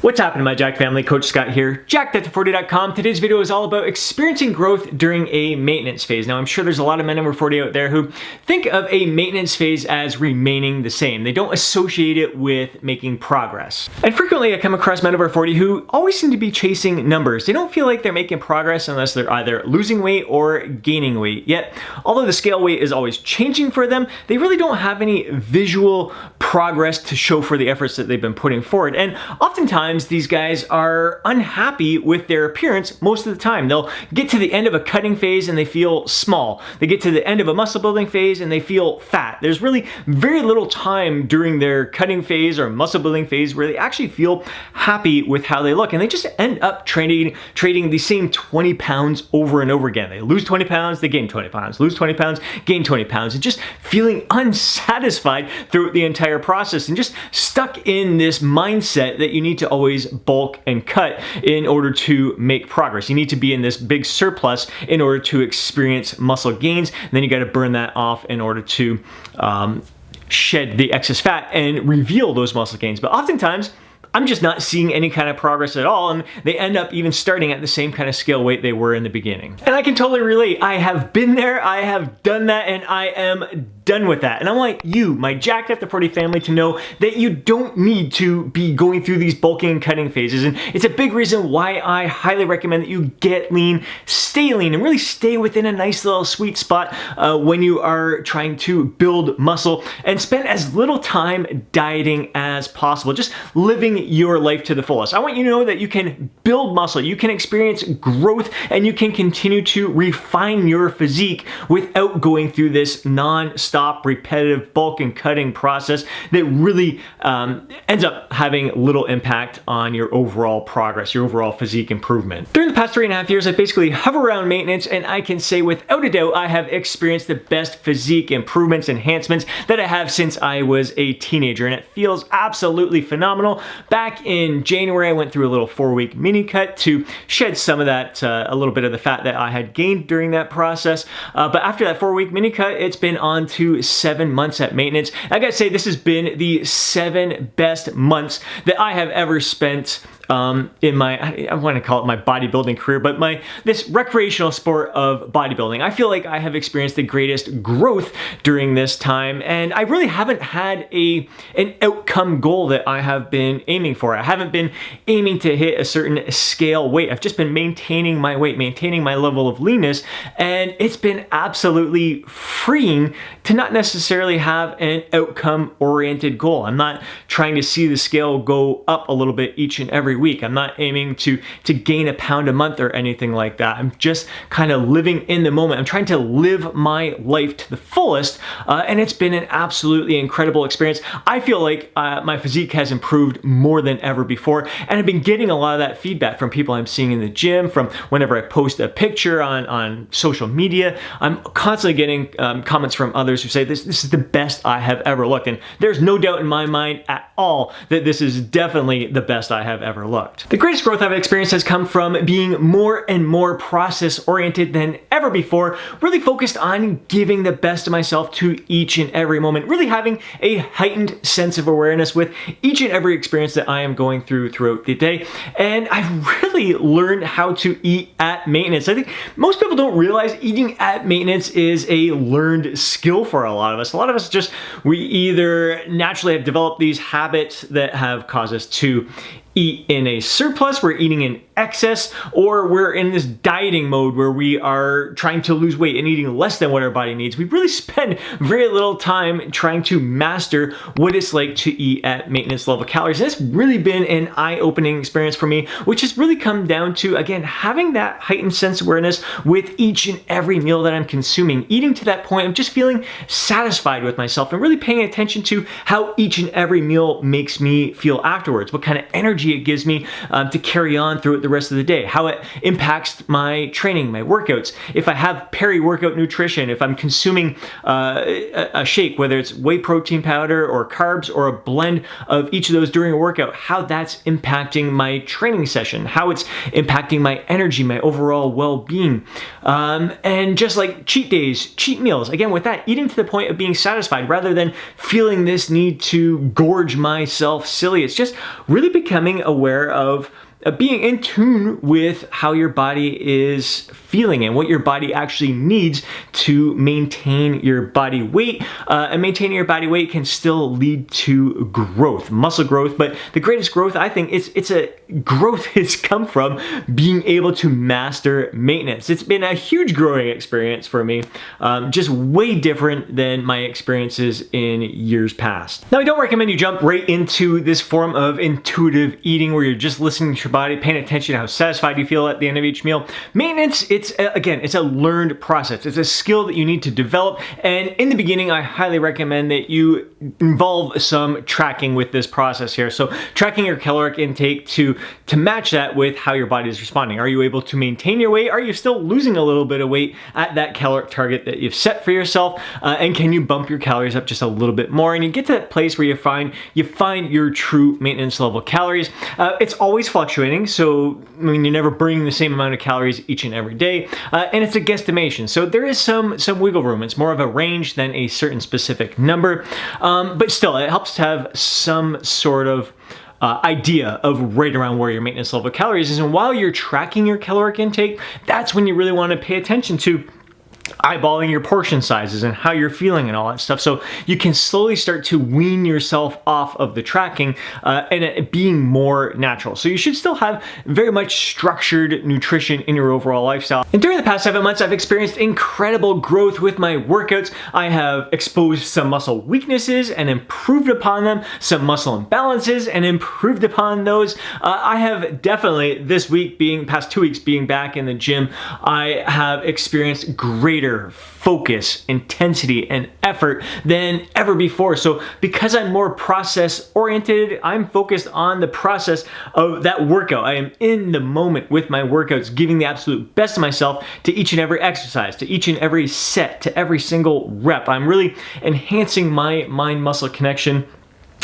What's happening, my Jack family? Coach Scott here, jacked40.com. Today's video is all about experiencing growth during a maintenance phase. Now, I'm sure there's a lot of men over 40 out there who think of a maintenance phase as remaining the same. They don't associate it with making progress. And frequently I come across men over 40 who always seem to be chasing numbers. They don't feel like they're making progress unless they're either losing weight or gaining weight. Yet, although the scale weight is always changing for them, they really don't have any visual progress to show for the efforts that they've been putting forward. And oftentimes these guys are unhappy with their appearance most of the time. They'll get to the end of a cutting phase and they feel small. They get to the end of a muscle building phase and they feel fat. There's really very little time during their cutting phase or muscle building phase where they actually feel happy with how they look, and they just end up trading the same 20 pounds over and over again. They lose 20 pounds, they gain 20 pounds, lose 20 pounds, gain 20 pounds, and just feeling unsatisfied throughout the entire process and just stuck in this mindset that you need to always bulk and cut in order to make progress. You need to be in this big surplus in order to experience muscle gains, and then you got to burn that off in order to shed the excess fat and reveal those muscle gains. But oftentimes I'm just not seeing any kind of progress at all, and they end up even starting at the same kind of scale weight they were in the beginning. And I can totally relate. I have been there, I have done that, and I am done with that. And I want you, my Jacked After 40 family, to know that you don't need to be going through these bulking and cutting phases. And it's a big reason why I highly recommend that you get lean, and really stay within a nice little sweet spot when you are trying to build muscle, and spend as little time dieting as possible, just living your life to the fullest. I want you to know that you can build muscle, you can experience growth, and you can continue to refine your physique without going through this non-stop repetitive bulk and cutting process that really ends up having little impact on your overall progress, your overall physique improvement. During the past 3.5 years, I basically hover around maintenance, and I can say without a doubt I have experienced the best physique improvements, enhancements that I have since I was a teenager, and it feels absolutely phenomenal. Back in January, I went through a little 4-week mini cut to shed some of that, a little bit of the fat that I had gained during that process. But after that 4-week mini cut, it's been on to 7 months at maintenance. I gotta say, this has been the 7 best months that I have ever spent in my, I want to call it my bodybuilding career, but this recreational sport of bodybuilding. I feel like I have experienced the greatest growth during this time, and I really haven't had an outcome goal that I have been aiming for. I haven't been aiming to hit a certain scale weight. I've just been maintaining my weight, maintaining my level of leanness, and it's been absolutely freeing to not necessarily have an outcome-oriented goal. I'm not trying to see the scale go up a little bit each and every week. I'm not aiming to gain a pound a month or anything like that. I'm just kind of living in the moment. I'm trying to live my life to the fullest, and it's been an absolutely incredible experience. I feel like my physique has improved more than ever before, and I've been getting a lot of that feedback from people I'm seeing in the gym, from whenever I post a picture on social media. I'm constantly getting comments from others who say this is the best I have ever looked, and there's no doubt in my mind at all that this is definitely the best I have ever looked. The greatest growth I've experienced has come from being more and more process oriented than ever before, really focused on giving the best of myself to each and every moment, really having a heightened sense of awareness with each and every experience that I am going through throughout the day. And I've really learned how to eat at maintenance. I think most people don't realize eating at maintenance is a learned skill for a lot of us. A lot of us we either naturally have developed these habits that have caused us to eat in a surplus, we're eating in excess, or we're in this dieting mode where we are trying to lose weight and eating less than what our body needs. We really spend very little time trying to master what it's like to eat at maintenance level calories. And it's really been an eye-opening experience for me, which has really come down to, again, having that heightened sense of awareness with each and every meal that I'm consuming, eating to that point of just feeling satisfied with myself and really paying attention to how each and every meal makes me feel afterwards, what kind of energy it gives me to carry on throughout the rest of the day, how it impacts my training, my workouts. If I have peri-workout nutrition, if I'm consuming a shake, whether it's whey protein powder or carbs or a blend of each of those during a workout, how that's impacting my training session, how it's impacting my energy, my overall well-being. And just like cheat days, cheat meals, again, with that, eating to the point of being satisfied rather than feeling this need to gorge myself silly. It's just really becoming aware of being in tune with how your body is feeling and what your body actually needs to maintain your body weight. And maintaining your body weight can still lead to growth, muscle growth. But the greatest growth, I think, it's a growth has come from being able to master maintenance. It's been a huge growing experience for me, just way different than my experiences in years past. Now, I don't recommend you jump right into this form of intuitive eating where you're just listening to your body, paying attention to how satisfied you feel at the end of each meal. Maintenance, it's a learned process. It's a skill that you need to develop. And in the beginning, I highly recommend that you involve some tracking with this process here. So tracking your caloric intake to match that with how your body is responding. Are you able to maintain your weight? Are you still losing a little bit of weight at that caloric target that you've set for yourself? And can you bump your calories up just a little bit more? And you get to that place where you find your true maintenance level calories. It's always fluctuating. So, I mean, you're never burning the same amount of calories each and every day. And it's a guesstimation. So there is some wiggle room. It's more of a range than a certain specific number. But still, it helps to have some sort of idea of right around where your maintenance level calories is. And while you're tracking your caloric intake, that's when you really want to pay attention to eyeballing your portion sizes and how you're feeling and all that stuff. So you can slowly start to wean yourself off of the tracking and it being more natural. So you should still have very much structured nutrition in your overall lifestyle. And during the past 7 months, I've experienced incredible growth with my workouts. I have exposed some muscle weaknesses and improved upon them, some muscle imbalances and improved upon those. I have definitely past 2 weeks being back in the gym, I have experienced greater focus, intensity, and effort than ever before. So because I'm more process oriented, I'm focused on the process of that workout. I am in the moment with my workouts, giving the absolute best of myself to each and every exercise, to each and every set, to every single rep. I'm really enhancing my mind-muscle connection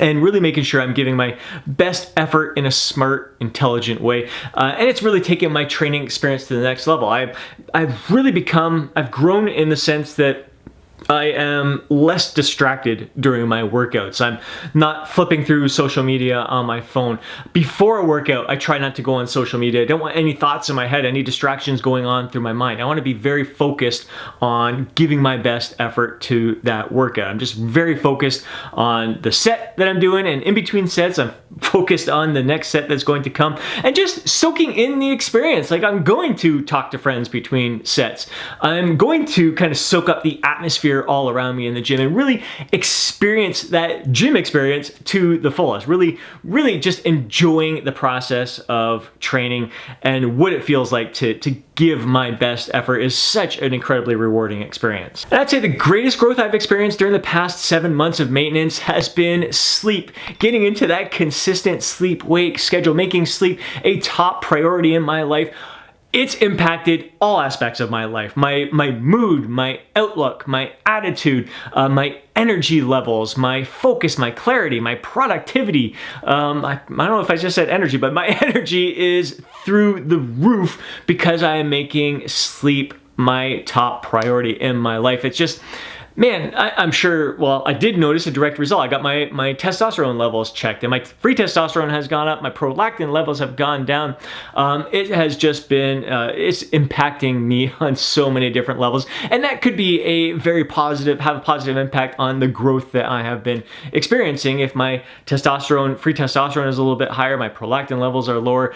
and really making sure I'm giving my best effort in a smart, intelligent way. And it's really taken my training experience to the next level. I've grown in the sense that I am less distracted during my workouts. I'm not flipping through social media on my phone. Before a workout, I try not to go on social media. I don't want any thoughts in my head, any distractions going on through my mind. I want to be very focused on giving my best effort to that workout. I'm just very focused on the set that I'm doing, and in between sets, I'm focused on the next set that's going to come and just soaking in the experience. Like, I'm going to talk to friends between sets. I'm going to kind of soak up the atmosphere all around me in the gym and really experience that gym experience to the fullest. Really just enjoying the process of training and what it feels like to give my best effort is such an incredibly rewarding experience. And I'd say the greatest growth I've experienced during the past 7 months of maintenance has been sleep. Getting into that consistent sleep-wake schedule, making sleep a top priority in my life. It's impacted all aspects of my life. My mood, my outlook, my attitude, my energy levels, my focus, my clarity, my productivity. I don't know if I just said energy, but my energy is through the roof because I am making sleep my top priority in my life. It's just, man, I'm sure, well, I did notice a direct result. I got my testosterone levels checked and my free testosterone has gone up. My prolactin levels have gone down. It has just been, it's impacting me on so many different levels. And that could be have a positive impact on the growth that I have been experiencing. If my testosterone, free testosterone is a little bit higher, my prolactin levels are lower,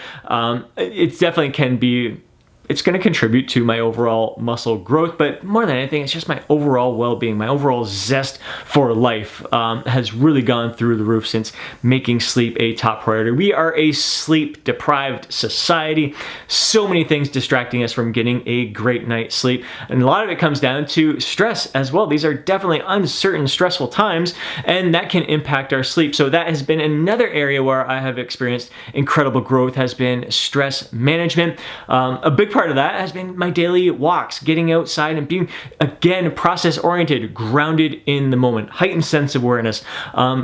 it definitely can be, it's going to contribute to my overall muscle growth, but more than anything, it's just my overall well-being, my overall zest for life has really gone through the roof since making sleep a top priority. We are a sleep-deprived society. So many things distracting us from getting a great night's sleep, and a lot of it comes down to stress as well. These are definitely uncertain, stressful times, and that can impact our sleep. So that has been another area where I have experienced incredible growth, has been stress management. A big part part of that has been my daily walks, getting outside and being, again, process-oriented, grounded in the moment, heightened sense of awareness,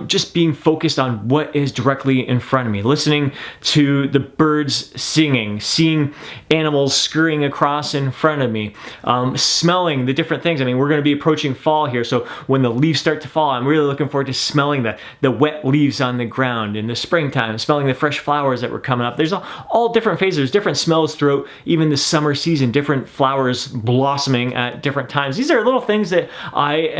just being focused on what is directly in front of me, listening to the birds singing, seeing animals scurrying across in front of me, smelling the different things. I mean, we're going to be approaching fall here, so when the leaves start to fall, I'm really looking forward to smelling the wet leaves on the ground in the springtime, smelling the fresh flowers that were coming up. There's all different phases. There's different smells throughout even the summer season, different flowers blossoming at different times. These are little things that I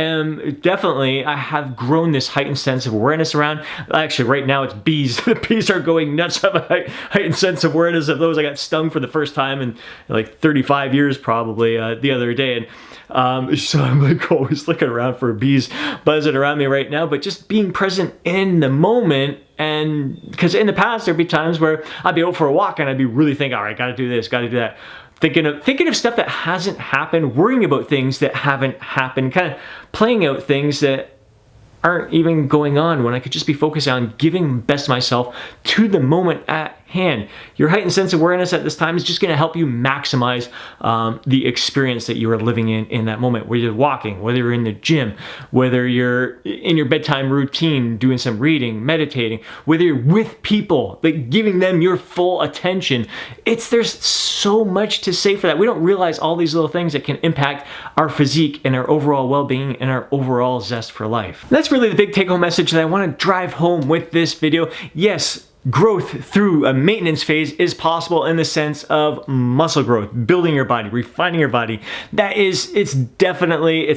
have grown this heightened sense of awareness around. Actually, right now it's bees. The bees are going nuts. I have a heightened sense of awareness of those. I got stung for the first time in like 35 years probably the other day. And so I'm like always looking around for bees buzzing around me right now, but just being present in the moment. And because in the past there'd be times where I'd be out for a walk and I'd be really thinking, all right, gotta do this, gotta do that. Thinking of stuff that hasn't happened, worrying about things that haven't happened, kind of playing out things that aren't even going on when I could just be focused on giving best of myself to the moment at hand. Your heightened sense of awareness at this time is just going to help you maximize the experience that you are living in that moment, whether you're walking, whether you're in the gym, whether you're in your bedtime routine doing some reading, meditating, whether you're with people, like giving them your full attention. There's so much to say for that. We don't realize all these little things that can impact our physique and our overall well-being and our overall zest for life. And that's really the big take-home message that I want to drive home with this video. Yes, growth through a maintenance phase is possible in the sense of muscle growth, building your body, refining your body. It's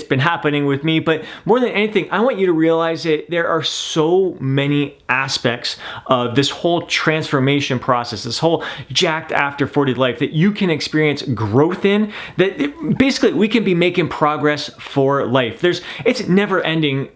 been happening with me, but more than anything, I want you to realize that there are so many aspects of this whole transformation process, this whole jacked after 40 life that you can experience growth in, that basically we can be making progress for life. It's never ending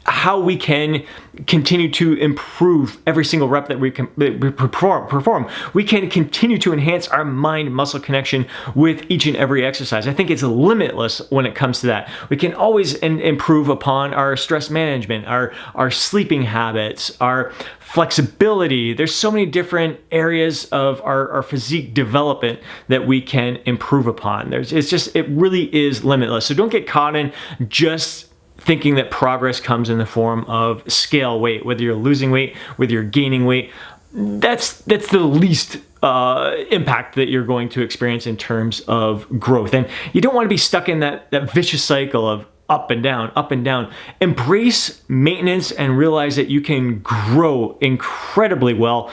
how we can continue to improve every single rep that we perform. We can continue to enhance our mind-muscle connection with each and every exercise. I think it's limitless when it comes to that. We can always improve upon our stress management, our sleeping habits, our flexibility. There's so many different areas of our physique development that we can improve upon. It really is limitless. So don't get caught in just thinking that progress comes in the form of scale weight, whether you're losing weight, whether you're gaining weight. That's the least impact that you're going to experience in terms of growth. And you don't want to be stuck in that vicious cycle of up and down, up and down. Embrace maintenance and realize that you can grow incredibly well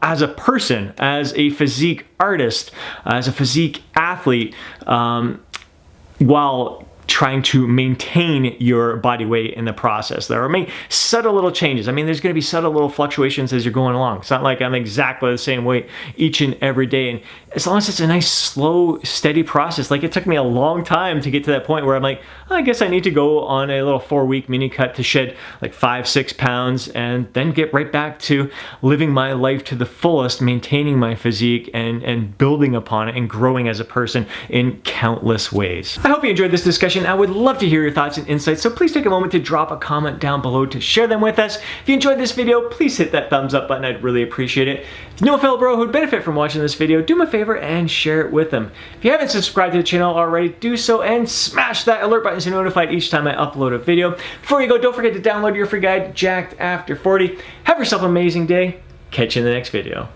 as a person, as a physique artist, as a physique athlete, while trying to maintain your body weight in the process. There are subtle little changes. I mean, there's going to be subtle little fluctuations as you're going along. It's not like I'm exactly the same weight each and every day. And as long as it's a nice, slow, steady process, like it took me a long time to get to that point where I'm like, I guess I need to go on a little 4-week mini cut to shed like 5-6 pounds and then get right back to living my life to the fullest, maintaining my physique and building upon it and growing as a person in countless ways. I hope you enjoyed this discussion. I would love to hear your thoughts and insights, so please take a moment to drop a comment down below to share them with us. If you enjoyed this video, please hit that thumbs up button. I'd really appreciate it. If you know a fellow bro who'd benefit from watching this video, do me a favor and share it with them. If you haven't subscribed to the channel already, do so and smash that alert button so you're notified each time I upload a video. Before you go, don't forget to download your free guide, Jacked After 40. Have yourself an amazing day. Catch you in the next video.